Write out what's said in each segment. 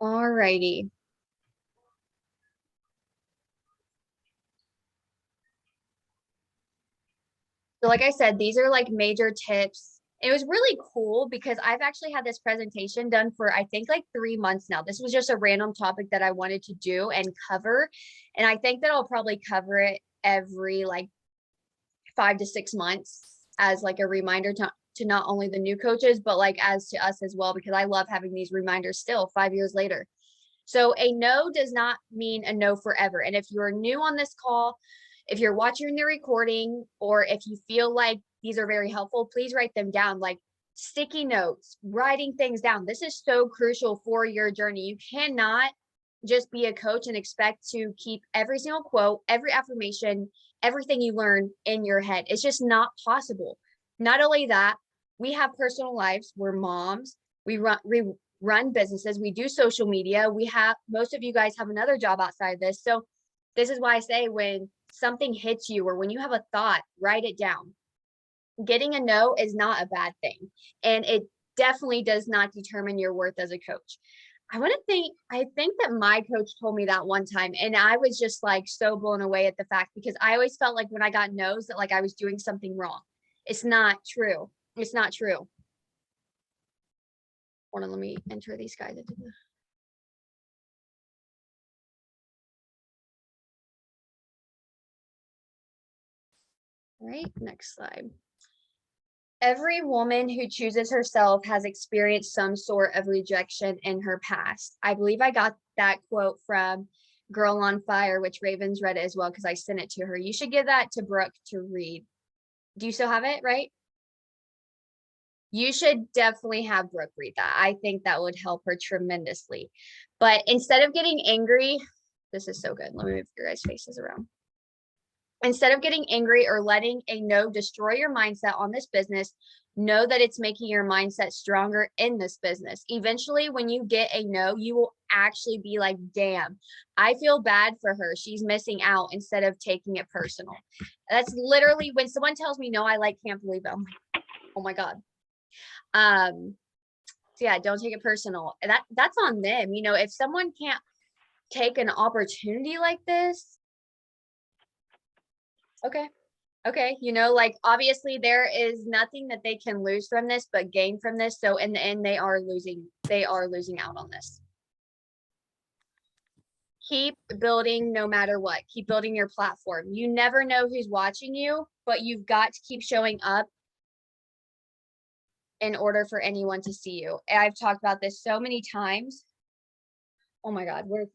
All righty. So like I said, these are like major tips. It was really cool because I've actually had this presentation done for I think like 3 months now. This was just a random topic that I wanted to do and cover. And I think that I'll probably cover it every like 5 to 6 months as like a reminder to not only the new coaches, but like as to us as well, because I love having these reminders still 5 years later. So a no does not mean a no forever. And if you're new on this call, if you're watching the recording, or if you feel like these are very helpful, please write them down, like sticky notes, writing things down. This is so crucial for your journey. You cannot just be a coach and expect to keep every single quote, every affirmation, everything you learn in your head. It's just not possible. Not only that, we have personal lives. We're moms. We run businesses. We do social media. We have, most of you guys have another job outside of this. So this is why I say when something hits you or when you have a thought, write it down. Getting a no is not a bad thing. And it definitely does not determine your worth as a coach. I think that my coach told me that one time, and I was just like so blown away at the fact, because I always felt like when I got no's that like I was doing something wrong. It's not true. It's not true. Hold on, let me enter these guys into the. All right, next slide. Every woman who chooses herself has experienced some sort of rejection in her past. I believe I got that quote from Girl on Fire, which Ravens read it as well because I sent it to her. You should give that to Brooke to read. Do you still have it, right? You should definitely have Brooke read that. I think that would help her tremendously. But instead of getting angry, this is so good. Let me move your guys' faces around. Instead of getting angry or letting a no destroy your mindset on this business, know that it's making your mindset stronger in this business. Eventually, when you get a no, you will actually be like, damn, I feel bad for her. She's missing out, instead of taking it personal. That's literally when someone tells me no, I like can't believe it. I'm like, oh my God. So yeah, don't take it personal. That's on them. You know, if someone can't take an opportunity like this, okay. Okay, you know, like obviously there is nothing that they can lose from this but gain from this. So in the end, they are losing out on this. Keep building no matter what. Keep building your platform. You never know who's watching you, but you've got to keep showing up in order for anyone to see you. And I've talked about this so many times. Oh my God, where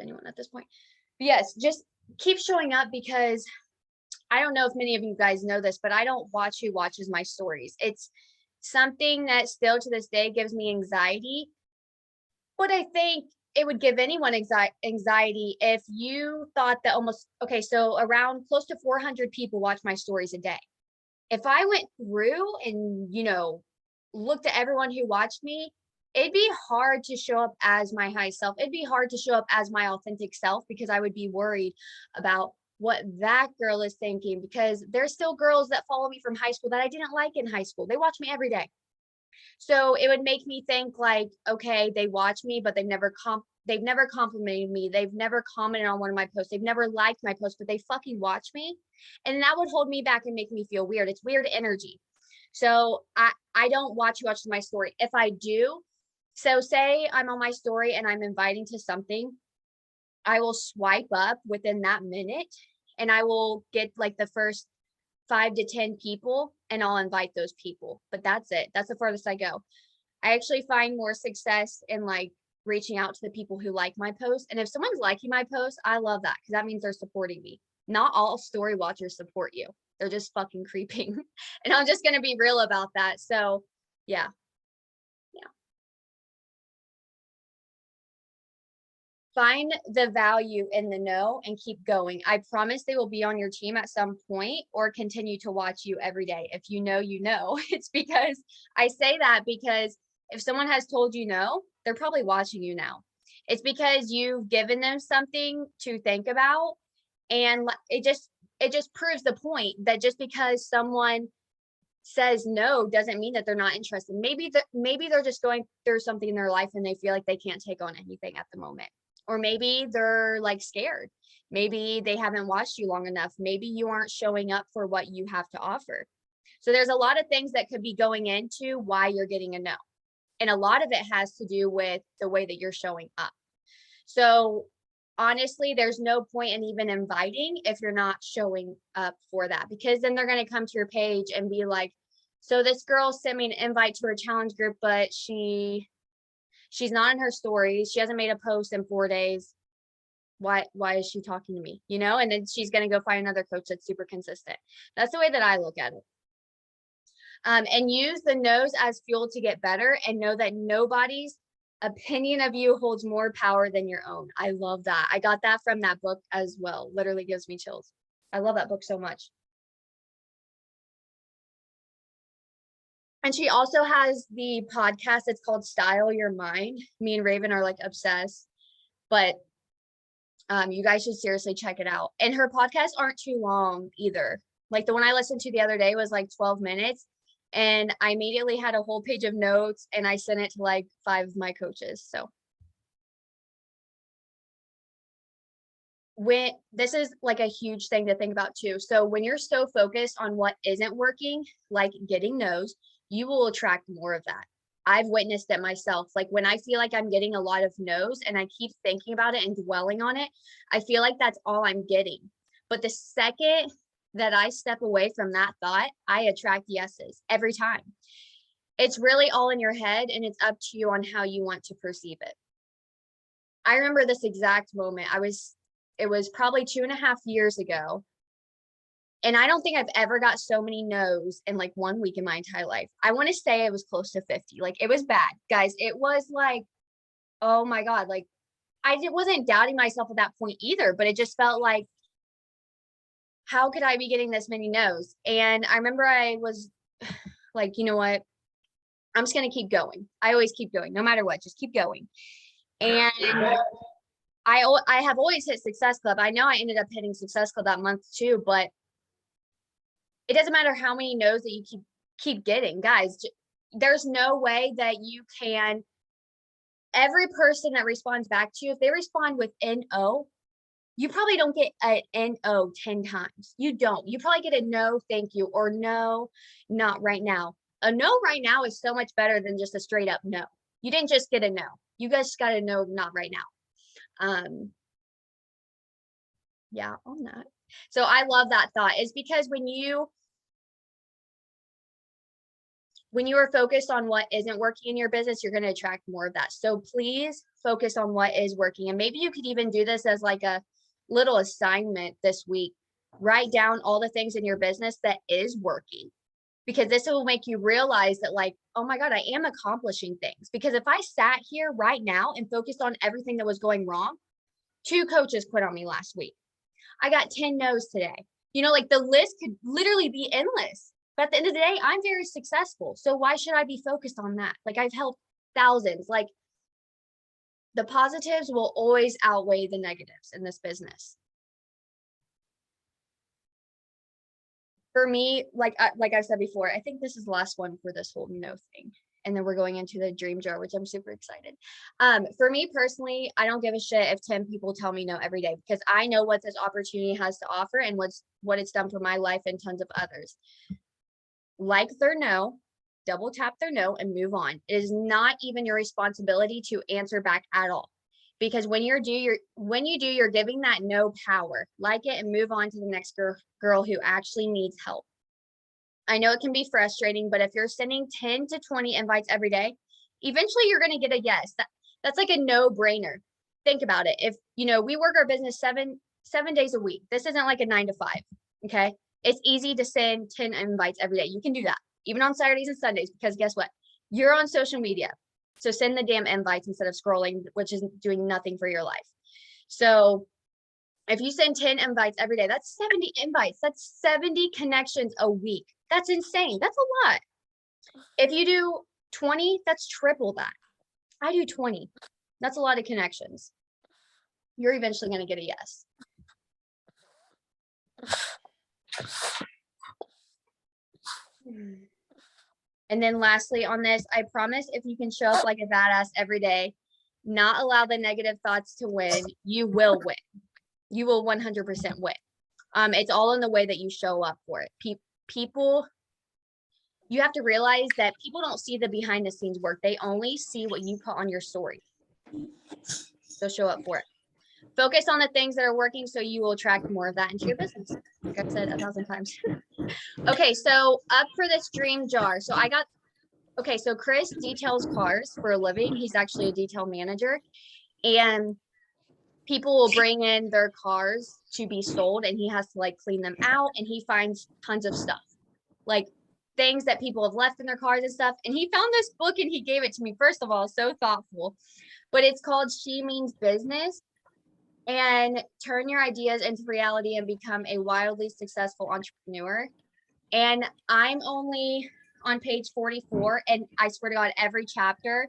anyone at this point? But yes, just keep showing up, because I don't know if many of you guys know this, but I don't watch who watches my stories. It's something that still to this day gives me anxiety. But I think it would give anyone anxiety if you thought that almost, okay, so around close to 400 people watch my stories a day. If I went through and, looked at everyone who watched me, it'd be hard to show up as my high self. It'd be hard to show up as my authentic self, because I would be worried about what that girl is thinking, because there's still girls that follow me from high school that I didn't like in high school. They watch me every day. So it would make me think like, okay, they watch me, but they've never complimented me. They've never commented on one of my posts. They've never liked my post, but they fucking watch me. And that would hold me back and make me feel weird. It's weird energy. So I don't watch you watch my story. If I do, so say I'm on my story and I'm inviting to something, I will swipe up within that minute and I will get like the first 5 to 10 people and I'll invite those people. But that's it. That's the farthest I go. I actually find more success in like reaching out to the people who like my post. And if someone's liking my post, I love that, because that means they're supporting me. Not all story watchers support you. They're just fucking creeping. And I'm just gonna be real about that. So yeah. Yeah. Find the value in the no and keep going. I promise they will be on your team at some point or continue to watch you every day. If you know, you know. It's because I say that because if someone has told you no, they're probably watching you now. It's because you've given them something to think about And it just proves the point that just because someone says no doesn't mean that they're not interested. Maybe they're just going through something in their life and they feel like they can't take on anything at the moment. Or maybe they're like scared. Maybe they haven't watched you long enough. Maybe you aren't showing up for what you have to offer. So there's a lot of things that could be going into why you're getting a no. And a lot of it has to do with the way that you're showing up. So honestly, there's no point in even inviting if you're not showing up for that, because then they're going to come to your page and be like, so this girl sent me an invite to her challenge group, but she's not in her stories. She hasn't made a post in 4 days. Why is she talking to me? You know, and then she's going to go find another coach that's super consistent. That's the way that I look at it. And use the no's as fuel to get better, and know that nobody's opinion of you holds more power than your own. I love that. I got that from that book as well. Literally gives me chills. I love that book so much. And she also has the podcast. It's called Style Your Mind. Me and Raven are like obsessed, but you guys should seriously check it out. And her podcasts aren't too long either. Like the one I listened to the other day was like 12 minutes. And I immediately had a whole page of notes and I sent it to like 5 of my coaches. So when this is like a huge thing to think about too. So when you're so focused on what isn't working, like getting no's, you will attract more of that. I've witnessed it myself. Like when I feel like I'm getting a lot of no's and I keep thinking about it and dwelling on it, I feel like that's all I'm getting. But the second that I step away from that thought, I attract yeses every time. It's really all in your head, and it's up to you on how you want to perceive it. I remember this exact moment. It was probably 2.5 years ago. And I don't think I've ever got so many no's in like 1 week in my entire life. I want to say it was close to 50. Like it was bad, guys. It was like, oh my God. Like I wasn't doubting myself at that point either, but it just felt like, how could I be getting this many no's? And I remember I was like, you know what? I'm just going to keep going. I always keep going, no matter what, just keep going. And I have always hit Success Club. I know I ended up hitting Success Club that month too, but it doesn't matter how many no's that you keep getting, guys. There's no way that you can, every person that responds back to you, if they respond with NO, you probably don't get an NO 10 times. You don't. You probably get a no, thank you, or no, not right now. A no right now is so much better than just a straight up no. You didn't just get a no. You guys got a no, not right now. Yeah, on that. So I love that thought, is because when you are focused on what isn't working in your business, you're going to attract more of that. So please focus on what is working. And maybe you could even do this as like a little assignment this week. Write down all the things in your business that is working, because this will make you realize that like, oh my God, I am accomplishing things. Because if I sat here right now and focused on everything that was going wrong, 2 coaches quit on me last week. I got 10 no's today. You know, like the list could literally be endless. But at the end of the day, I'm very successful. So why should I be focused on that? Like I've helped thousands. Like the positives will always outweigh the negatives in this business. For me, like I said before, I think this is the last one for this whole no thing. And then we're going into the dream jar, which I'm super excited. For me personally, I don't give a shit if 10 people tell me no every day, because I know what this opportunity has to offer and what it's done for my life and tons of others. Like their no, double tap their no, and move on. It is not even your responsibility to answer back at all. Because when you do, you're giving that no power. Like it and move on to the next girl who actually needs help. I know it can be frustrating, but if you're sending 10 to 20 invites every day, eventually you're going to get a yes. That's like a no-brainer. Think about it. If, we work our business seven days a week. This isn't like a 9 to 5. Okay. It's easy to send 10 invites every day. You can do that even on Saturdays and Sundays, because guess what? You're on social media. So send the damn invites instead of scrolling, which is doing nothing for your life. So if you send 10 invites every day, that's 70 invites. That's 70 connections a week. That's insane. That's a lot. If you do 20, that's triple that. I do 20. That's a lot of connections. You're eventually going to get a yes. And then lastly on this, I promise if you can show up like a badass every day, not allow the negative thoughts to win, you will win. You will 100% win. It's all in the way that you show up for it. People, you have to realize that people don't see the behind the scenes work. They only see what you put on your story. So show up for it. Focus on the things that are working so you will attract more of that into your business. Like I've said 1,000 times. Okay, so up for this dream jar. So so Chris details cars for a living. He's actually a detail manager. And people will bring in their cars to be sold and he has to like clean them out, and he finds tons of stuff, like things that people have left in their cars and stuff. And he found this book and he gave it to me. First of all, so thoughtful, but it's called She Means Business, and turn your ideas into reality and become a wildly successful entrepreneur. And I'm only on page 44, and I swear to God, every chapter,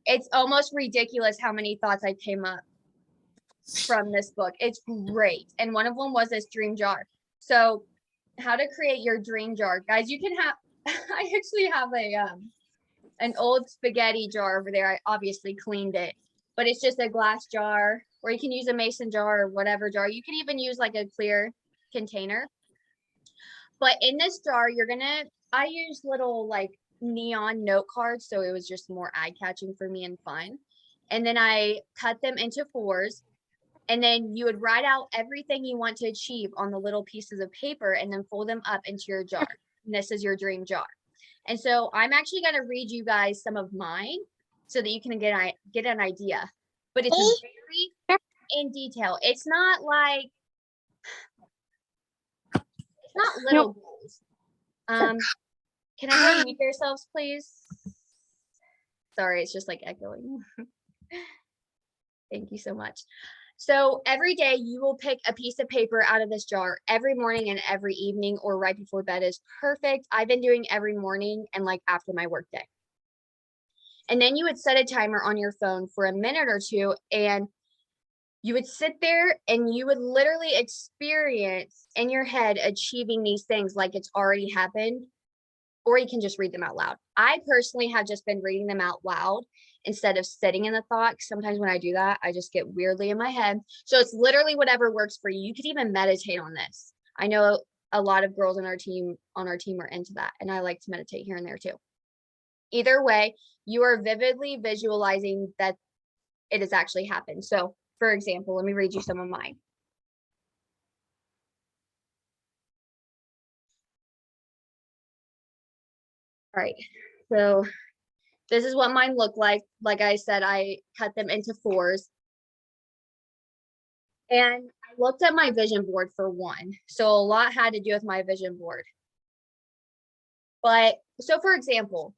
it's almost ridiculous how many thoughts I came up from this book. It's great. And one of them was this dream jar. So how to create your dream jar. Guys, you can have, I actually have an old spaghetti jar over there. I obviously cleaned it, but it's just a glass jar, or you can use a mason jar or whatever jar. You can even use like a clear container. But in this jar, I use little like neon note cards. So it was just more eye-catching for me and fun. And then I cut them into 4s. And then you would write out everything you want to achieve on the little pieces of paper and then fold them up into your jar. And this is your dream jar. And so I'm actually going to read you guys some of mine so that you can get an idea. But it's very in detail. It's not little goals. Can everyone mute yourselves, please? Sorry, it's just like echoing. Thank you so much. So every day you will pick a piece of paper out of this jar. Every morning and every evening or right before bed is perfect. I've been doing every morning and like after my work day. And then you would set a timer on your phone for a minute or two, and you would sit there and you would literally experience in your head achieving these things like it's already happened, or you can just read them out loud. I personally have just been reading them out loud instead of sitting in the thought. Sometimes when I do that, I just get weirdly in my head. So it's literally whatever works for you. You could even meditate on this. I know a lot of girls on our team are into that, and I like to meditate here and there too. Either way, you are vividly visualizing that it has actually happened. So for example, let me read you some of mine. All right, so this is what mine look like. Like I said, I cut them into 4s. And I looked at my vision board for one. So a lot had to do with my vision board. But so for example,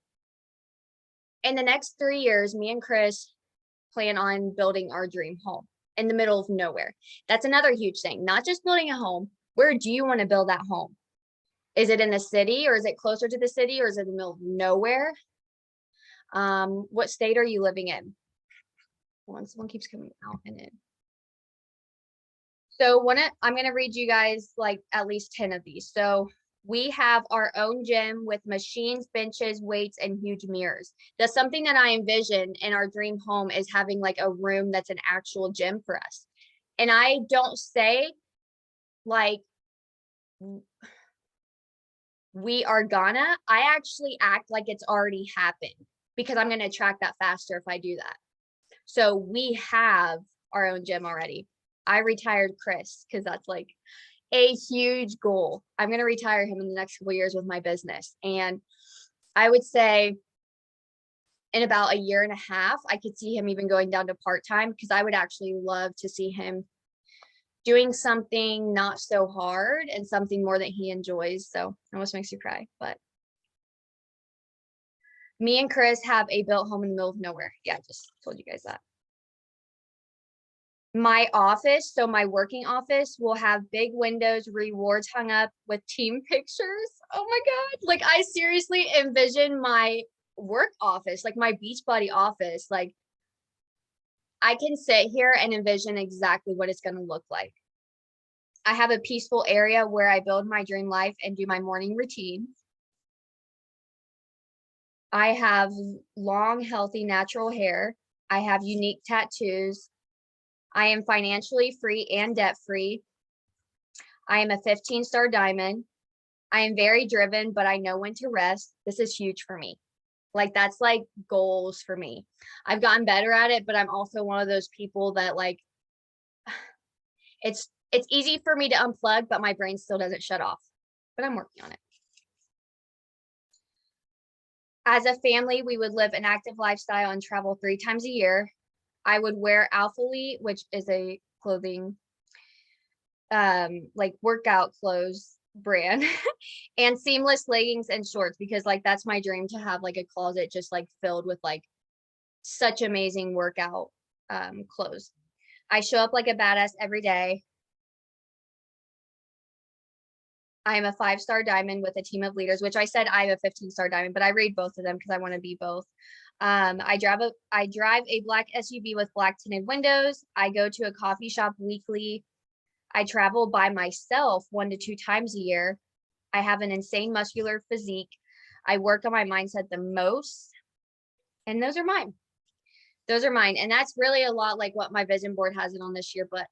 in the next 3 years, me and Chris plan on building our dream home in the middle of nowhere. That's another huge thing, not just building a home. Where do you want to build that home? Is it in the city, or is it closer to the city, or is it in the middle of nowhere? What state are you living in? Someone keeps coming out and in. So I'm going to read you guys like at least 10 of these. So we have our own gym with machines, benches, weights, and huge mirrors. That's something that I envision in our dream home, is having like a room that's an actual gym for us. And I don't say like we are gonna, I actually act like it's already happened, because I'm going to attract that faster if I do that. So we have our own gym already. I retired Chris because that's like a huge goal. I'm going to retire him in the next couple of years with my business. And I would say in about a year and a half, I could see him even going down to part-time, because I would actually love to see him doing something not so hard and something more that he enjoys. So it almost makes you cry. But me and Chris have a built home in the middle of nowhere. Yeah, I just told you guys that. My office, so my working office, will have big windows, rewards hung up with team pictures. Oh my God. Like I seriously envision my work office, like my Beachbody office. Like I can sit here and envision exactly what it's going to look like. I have a peaceful area where I build my dream life and do my morning routine. I have long, healthy, natural hair. I have unique tattoos. I am financially free and debt free. I am a 15-star diamond. I am very driven, but I know when to rest. This is huge for me. Like, that's like goals for me. I've gotten better at it, but I'm also one of those people that like, it's easy for me to unplug, but my brain still doesn't shut off, but I'm working on it. As a family, we would live an active lifestyle and travel 3 times a year. I would wear Alphalete, which is a clothing, like workout clothes brand, and seamless leggings and shorts, because like that's my dream, to have like a closet just like filled with like such amazing workout clothes. I show up like a badass every day. I am a 5-star diamond with a team of leaders, which I said I'm a 15-star diamond, but I read both of them because I want to be both. I drive a black SUV with black tinted windows. I go to a coffee shop weekly. I travel by myself 1 to 2 times a year. I have an insane muscular physique. I work on my mindset the most. And those are mine. Those are mine. And that's really a lot like what my vision board has it on this year, but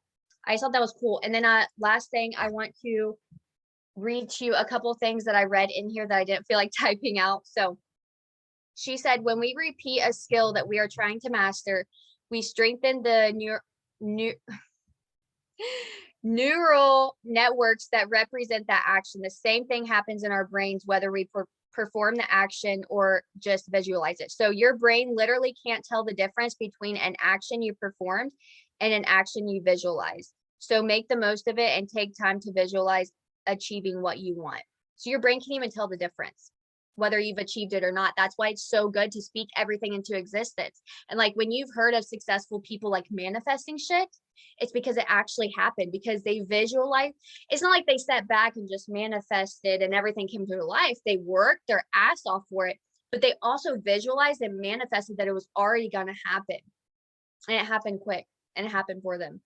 I just thought that was cool. And then last thing, I want to read to you a couple things that I read in here that I didn't feel like typing out. So she said, when we repeat a skill that we are trying to master, we strengthen the neural networks that represent that action. The same thing happens in our brains, whether we perform the action or just visualize it. So your brain literally can't tell the difference between an action you performed and an action you visualize. So make the most of it and take time to visualize achieving what you want. So your brain can't even tell the difference whether you've achieved it or not. That's why it's so good to speak everything into existence. And like when you've heard of successful people like manifesting shit, it's because it actually happened, because they visualize. It's not like they sat back and just manifested and everything came to their life. They worked their ass off for it, but they also visualized and manifested that it was already going to happen. And it happened quick, and it happened for them.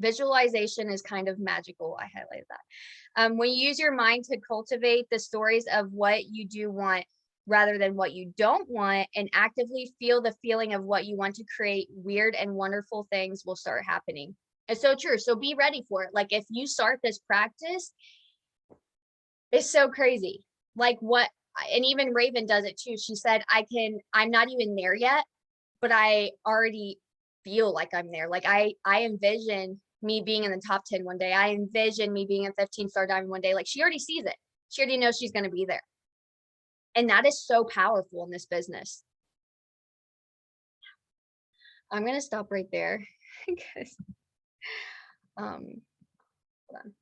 Visualization is kind of magical. I highlighted that. When you use your mind to cultivate the stories of what you do want rather than what you don't want, and actively feel the feeling of what you want to create, weird and wonderful things will start happening. It's so true. So be ready for it. Like if you start this practice, it's so crazy. Like what, and even Raven does it too. She said, I'm not even there yet, but I already feel like I'm there. Like I envision me being in the top 10 one day. I envision me being a 15-star diamond one day. Like she already sees it. She already knows she's going to be there. And that is so powerful in this business. I'm going to stop right there because, hold on.